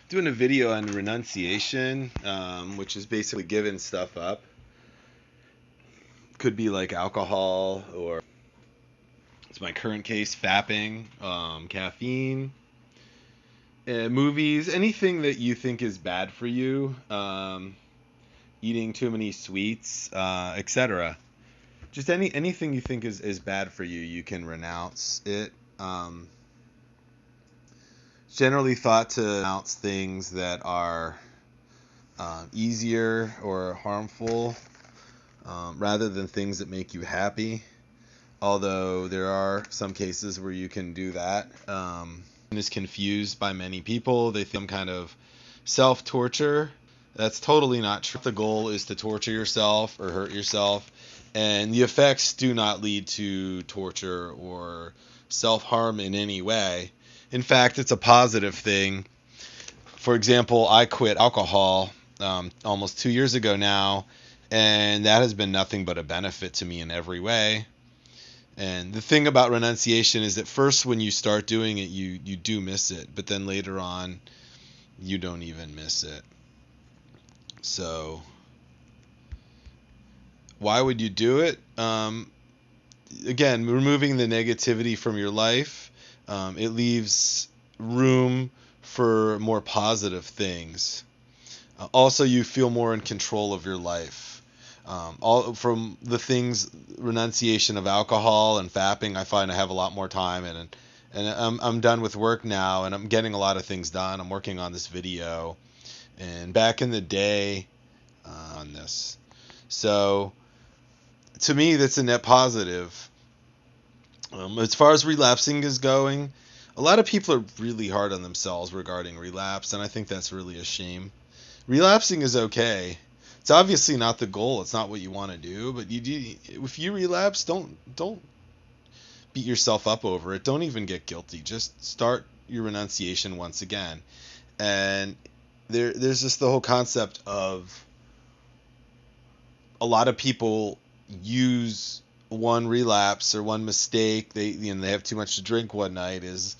doing a video on renunciation, which is basically giving stuff up. Could be like alcohol, or it's my current case, fapping, caffeine, movies, anything that you think is bad for you, eating too many sweets, etc. Just anything you think is bad for you, you can renounce it. It's generally thought to renounce things that are easier or harmful, rather than things that make you happy. Although there are some cases where you can do that. Is confused by many people. They think some kind of self-torture. That's totally not true. The goal is to torture yourself or hurt yourself, and the effects do not lead to torture or self-harm in any way. In fact, it's a positive thing. For example, I quit alcohol almost 2 years ago now, and that has been nothing but a benefit to me in every way. And the thing about renunciation is that first, when you start doing it, you do miss it, but then later on, you don't even miss it. So, why would you do it? Again, removing the negativity from your life, it leaves room for more positive things. Also, you feel more in control of your life. All from the things, renunciation of alcohol and fapping, I find I have a lot more time, and I'm done with work now, and I'm getting a lot of things done. I'm working on this video, and back in the day, on this. So to me, that's a net positive. As far as relapsing is going, a lot of people are really hard on themselves regarding relapse, and I think that's really a shame. Relapsing is okay. It's obviously not the goal. It's not what you want to do, but if you relapse, don't beat yourself up over it. Don't even get guilty. Just start your renunciation once again. And there's just the whole concept of a lot of people use one relapse or one mistake. They have too much to drink one night. Is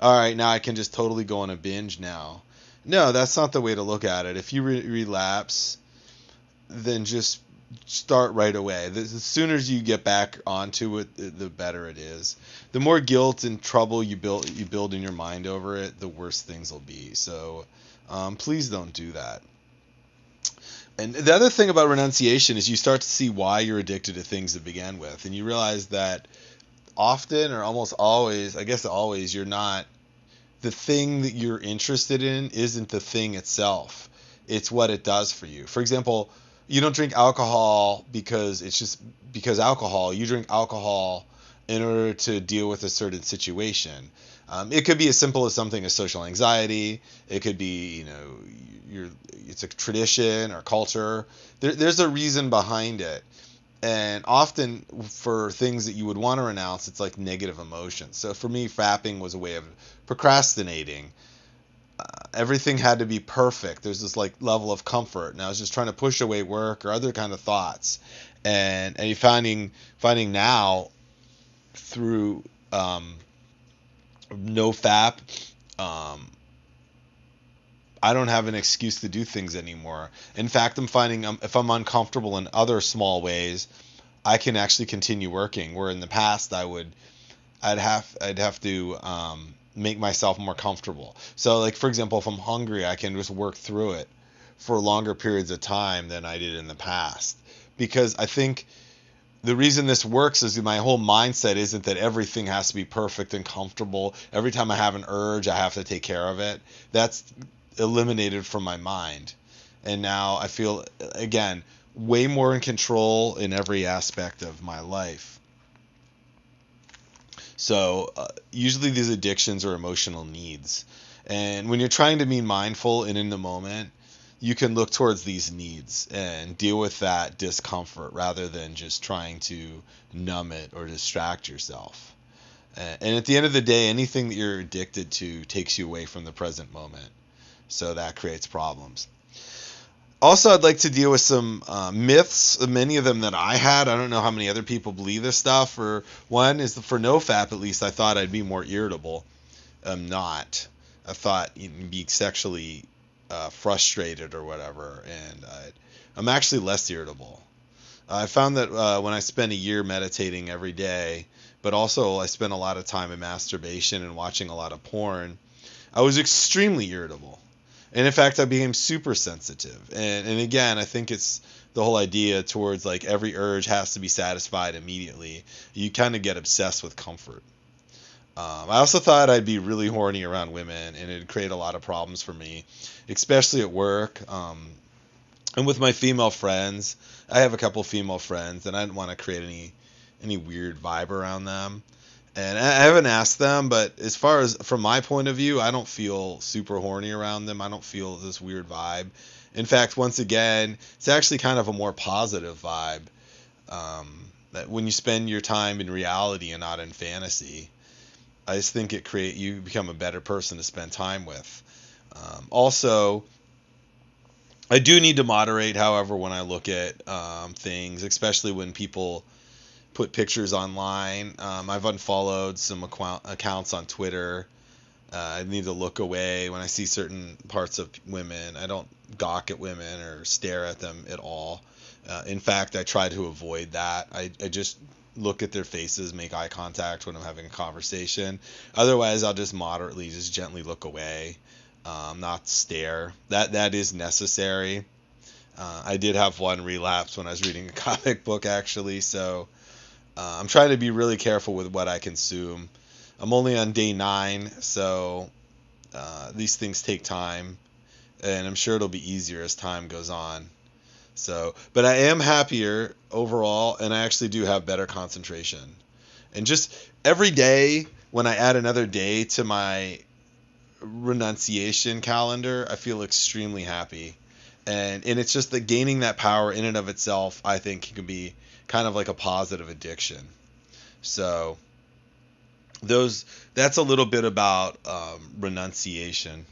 all right, now I can just totally go on a binge now. No, that's not the way to look at it. If you relapse, then just start right away. The sooner you get back onto it, the better it is. The more guilt and trouble you build in your mind over it, the worse things will be. So please don't do that. And the other thing about renunciation is you start to see why you're addicted to things to begin with, and you realize that often, or almost always, I guess always, you're not, the thing that you're interested in isn't the thing itself. It's what it does for you. For example, you don't drink alcohol because it's just because alcohol. You drink alcohol in order to deal with a certain situation. It could be as simple as something as social anxiety. It could be, it's a tradition or culture. There's a reason behind it. And often for things that you would want to renounce, it's like negative emotions. So for me, fapping was a way of procrastinating. Everything had to be perfect. There's this like level of comfort, and I was just trying to push away work or other kind of thoughts. And you finding now through nofap, I don't have an excuse to do things anymore. In fact, I'm finding if I'm uncomfortable in other small ways, I can actually continue working. Where in the past I'd have to make myself more comfortable. So like for example, if I'm hungry, I can just work through it for longer periods of time than I did in the past. Because I think the reason this works is my whole mindset isn't that everything has to be perfect and comfortable. Every time I have an urge, I have to take care of it. That's eliminated from my mind. And now I feel, again, way more in control in every aspect of my life. So usually these addictions are emotional needs. And when you're trying to be mindful and in the moment, you can look towards these needs and deal with that discomfort rather than just trying to numb it or distract yourself. And at the end of the day, anything that you're addicted to takes you away from the present moment. So that creates problems. Also, I'd like to deal with some myths, many of them that I had. I don't know how many other people believe this stuff. For one is for nofap, at least, I thought I'd be more irritable. I'm not. I thought being sexually frustrated or whatever, and I'm actually less irritable. I found that when I spend a year meditating every day, but also I spent a lot of time in masturbation and watching a lot of porn, I was extremely irritable. And in fact, I became super sensitive. And again, I think it's the whole idea towards like every urge has to be satisfied immediately. You kind of get obsessed with comfort. I also thought I'd be really horny around women, and it'd create a lot of problems for me, especially at work. And with my female friends, I have a couple female friends, and I didn't want to create any weird vibe around them. And I haven't asked them, but as far as from my point of view, I don't feel super horny around them. I don't feel this weird vibe. In fact, once again, it's actually kind of a more positive vibe. That when you spend your time in reality and not in fantasy, I just think you become a better person to spend time with. Also, I do need to moderate, however, when I look at things, especially when people put pictures online. I've unfollowed some accounts on Twitter. I need to look away when I see certain parts of women. I don't gawk at women or stare at them at all. In fact, I try to avoid that. I just look at their faces, make eye contact when I'm having a conversation. Otherwise, I'll just moderately, just gently look away, not stare. That is necessary. I did have one relapse when I was reading a comic book, actually, so I'm trying to be really careful with what I consume. I'm only on day 9, so these things take time, and I'm sure it'll be easier as time goes on. So, but I am happier overall, and I actually do have better concentration. And just every day, when I add another day to my renunciation calendar, I feel extremely happy. And it's just that gaining that power in and of itself, I think, can be kind of like a positive addiction. So that's a little bit about renunciation.